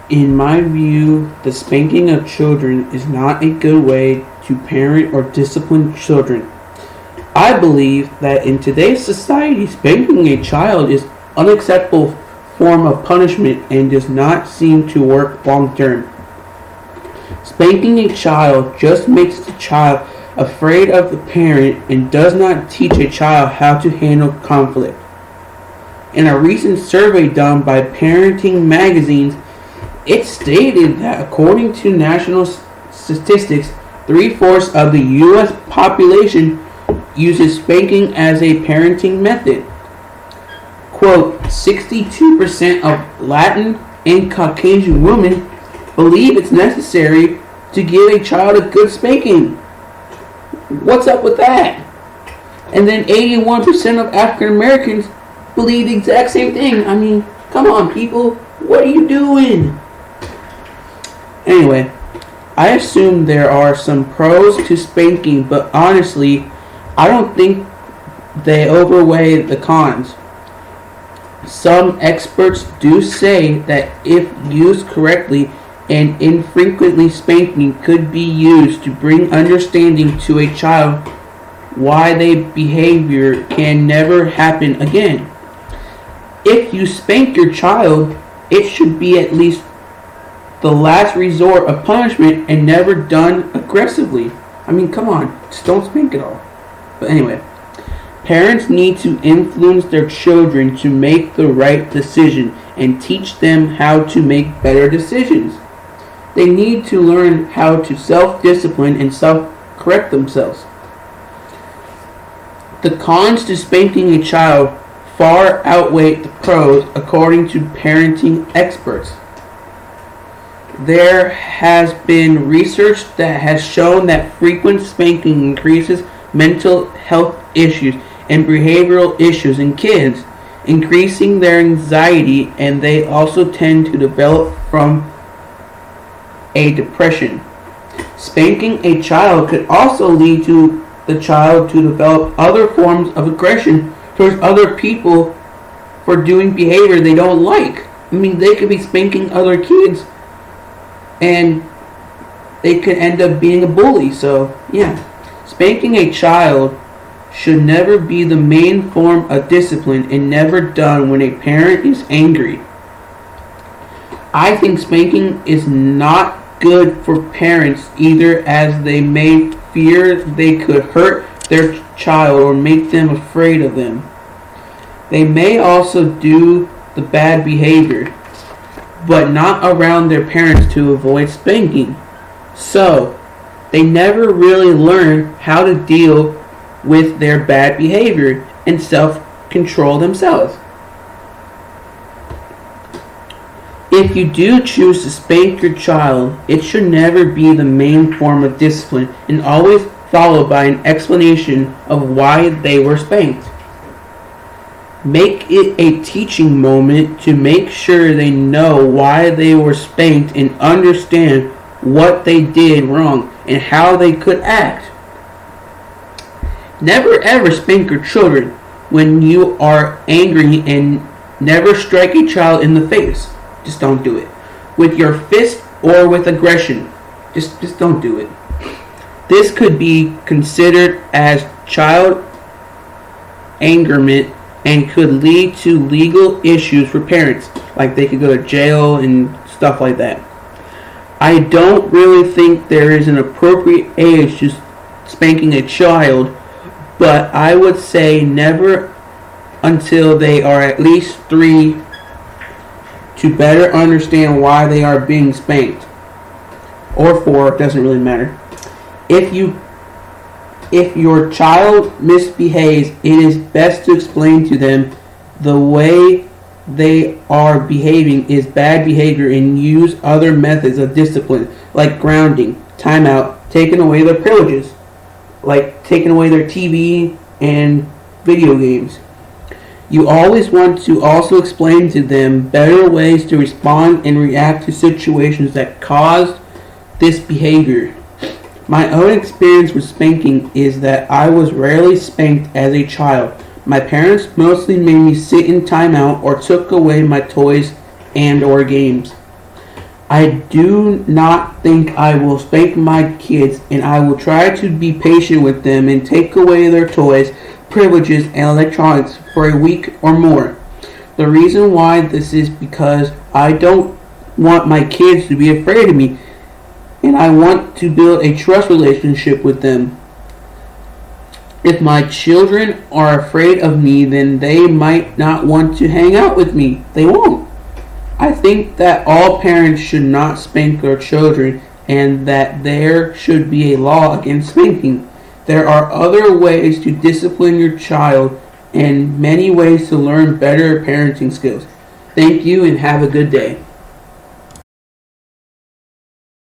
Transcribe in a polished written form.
In my view, the spanking of children is not a good way to parent or discipline children. I believe that in today's society, spanking a child is unacceptable form of punishment and does not seem to work long term. Spanking a child just makes the child afraid of the parent and does not teach a child how to handle conflict. In a recent survey done by Parenting Magazines, it stated that according to national statistics, 3/4 of the U.S. population uses spanking as a parenting method. Quote, 62% of Latin and Caucasian women believe it's necessary to give a child a good spanking. What's up with that? And then 81% of African Americans believe the exact same thing. I mean, come on, people. What are you doing? Anyway, I assume there are some pros to spanking, but honestly, I don't think they overweigh the cons. Some experts do say that if used correctly and infrequently, spanking could be used to bring understanding to a child why their behavior can never happen again. If you spank your child, it should be at least the last resort of punishment and never done aggressively. I mean, come on, just don't spank at all. But anyway, parents need to influence their children to make the right decision and teach them how to make better decisions. They need to learn how to self-discipline and self-correct themselves. The cons to spanking a child far outweigh the pros according to parenting experts. There has been research that has shown that frequent spanking increases mental health issues and behavioral issues in kids, increasing their anxiety, and they also tend to develop from a depression. Spanking a child could also lead to the child to develop other forms of aggression towards other people for doing behavior they don't like. I mean, they could be spanking other kids and they could end up being a bully. So, yeah. Spanking a child should never be the main form of discipline and never done when a parent is angry. I think spanking is not good for parents either, as they may fear they could hurt their child or make them afraid of them. They may also do the bad behavior, but not around their parents to avoid spanking. So, they never really learn how to deal with their bad behavior and self-control themselves. If you do choose to spank your child, it should never be the main form of discipline and always followed by an explanation of why they were spanked. Make it a teaching moment to make sure they know why they were spanked and understand what they did wrong and how they could act. Never ever spank your children when you are angry, and never strike a child in the face. Just don't do it. With your fist or with aggression. Just don't do it. This could be considered as child angerment and could lead to legal issues for parents. Like they could go to jail and stuff like that. I don't really think there is an appropriate age to spanking a child, but I would say never until they are at least 3 to better understand why they are being spanked. Or 4, it doesn't really matter. If your child misbehaves, it is best to explain to them the way they are behaving is bad behavior and use other methods of discipline like grounding, timeout, taking away their privileges, like taking away their TV and video games. You always want to also explain to them better ways to respond and react to situations that caused this behavior. My own experience with spanking is that I was rarely spanked as a child. My parents mostly made me sit in timeout or took away my toys and or games. I do not think I will spank my kids, and I will try to be patient with them and take away their toys, privileges, and electronics for a week or more. The reason why this is because I don't want my kids to be afraid of me, and I want to build a trust relationship with them. If my children are afraid of me, then they might not want to hang out with me. They won't. I think that all parents should not spank their children and that there should be a law against spanking. There are other ways to discipline your child and many ways to learn better parenting skills. Thank you and have a good day.